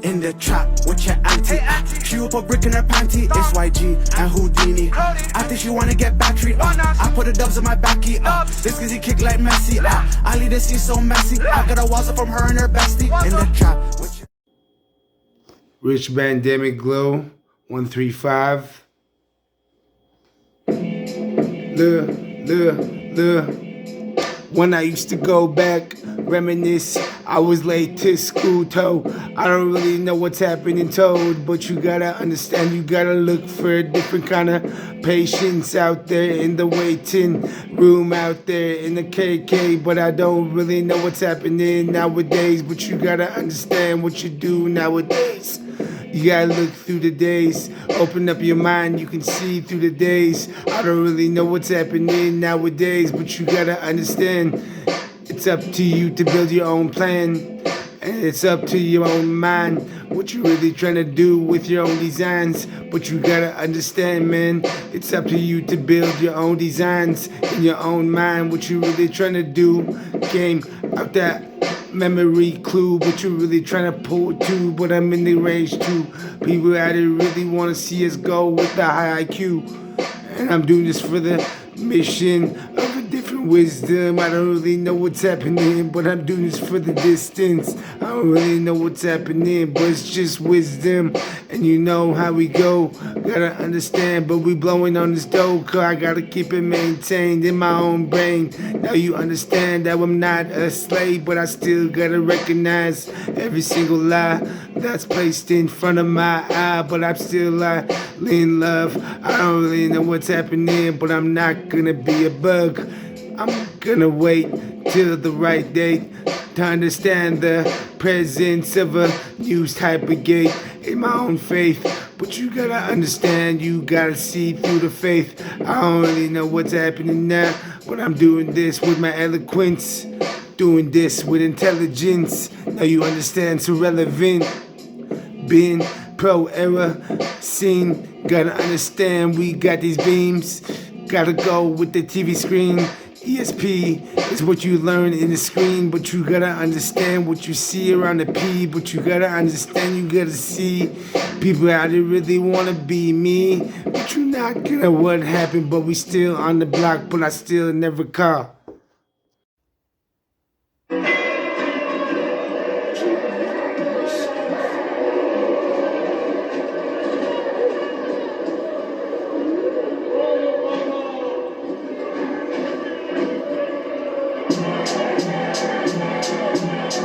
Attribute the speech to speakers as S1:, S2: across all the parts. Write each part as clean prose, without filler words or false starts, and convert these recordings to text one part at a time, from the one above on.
S1: In the trap with your auntie. She up a brick in her panty. It's YG and Houdini. I think she wanna get battery. I put the dubs in my backy. This cause he kick like Messi. I lead the scene so messy. I got a walls up from her and her bestie. In the trap with your
S2: Rich Bandemic Glow 135. Look. When I used to go back, reminisce, I was late to school, toe. I don't really know what's happening, told, but you gotta understand, you gotta look for a different kind of patience out there in the waiting room, out there in the KK. But I don't really know what's happening nowadays, but you gotta understand what you do nowadays. You gotta look through the days, open up your mind, you can see through the days. I don't really know what's happening nowadays, but you gotta understand, it's up to you to build your own plan. And it's up to your own mind, what you really trying to do with your own designs. But you gotta understand, man, it's up to you to build your own designs in your own mind. What you really trying to do came out that memory clue, but you really trying to pull to. But I'm in the range too. People out there really want to see us go with the high IQ. And I'm doing this for the mission of a different wisdom. I don't really know what's happening, but I'm doing this for the distance. I don't really know what's happening, but it's just wisdom. And you know how we go, gotta understand. But we blowing on this dough, cause I gotta keep it maintained in my own brain. Now you understand that I'm not a slave, but I still gotta recognize every single lie that's placed in front of my eye. But I'm still in love. I don't really know what's happening, but I'm not gonna be a bug. I'm gonna wait till the right date to understand the presence of a new type of gate in my own faith. But you gotta understand, you gotta see through the faith. I don't really know what's happening now, but I'm doing this with my eloquence, doing this with intelligence. Now you understand, so relevant. Been pro-era scene, gotta understand we got these beams. Gotta go with the TV screen. ESP is what you learn in the screen, but you gotta understand what you see around the P. But you gotta understand, you gotta see people out there really wanna be me. But you're not gonna what happened, but we still on the block, but I still never call.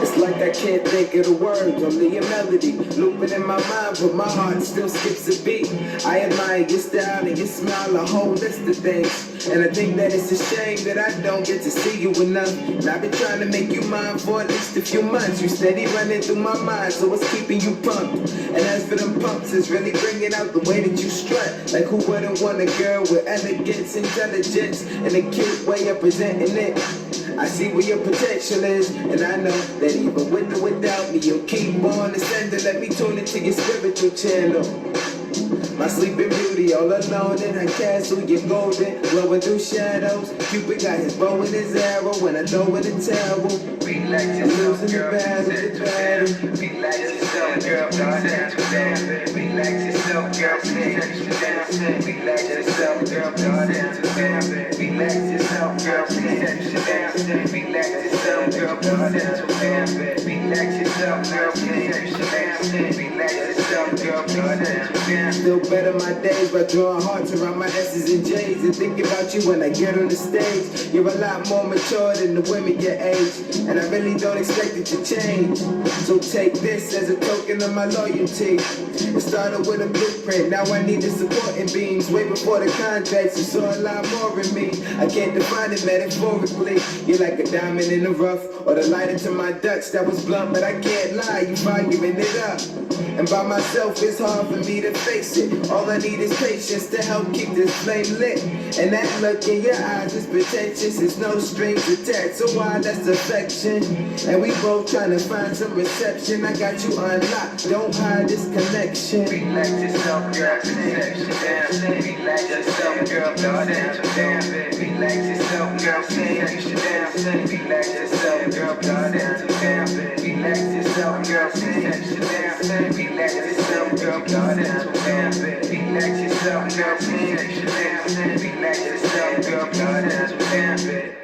S3: It's like I can't think of the words, only a melody looping in my mind, but my heart still skips a beat. I admire your style and your smile, a whole list of things. And I think that it's a shame that I don't get to see you enough. And I've been trying to make you mine for at least a few months. You steady running through my mind, so it's keeping you pumped. And as for them pumps, it's really bringing out the way that you strut. Like who wouldn't want a girl with elegance, intelligence, and a cute way of presenting it. I see where your potential is, and I know that even with or without me, you'll keep on ascending. Let me tune into your spiritual channel. My sleeping beauty, all alone in her castle. You're golden, glowing through shadows. Cupid got his bow and his arrow when I throw in the towel. Relax yourself, girl. Relax yourself, girl. Relax yourself, girl. Relax yourself, girl. Relax yourself, girl. Relax yourself, girl. Relax yourself, girl. Relax yourself, girl. Still better my days by drawing hearts around my S's and J's and thinking about you when I get on the stage. You're a lot more mature than the women your age, and I really don't expect it to change. So take this as a token of my loyalty. It started with a blueprint, now I need the supporting beams. Way before the contracts, you saw a lot more in me. I can't define it metaphorically. You're like a diamond in the rough, or the lighter to my Dutch that was blunt, but I can't lie, you firing it up. And by myself, it's hard for me to face it. All I need is patience to help keep this flame lit. And that look in your eyes is pretentious, it's no strings attached. So why that's affection? And we both trying to find some reception. I got you unlocked, don't hide this connection. Relax yourself, girl, relax yourself, girl, relax yourself, girl, relax yourself, girl, relax yourself, girl, relax yourself, girl. Relax yourself, girl, God, that's what I'm Relax yourself, girl, relax yourself, girl, God, that's what I'm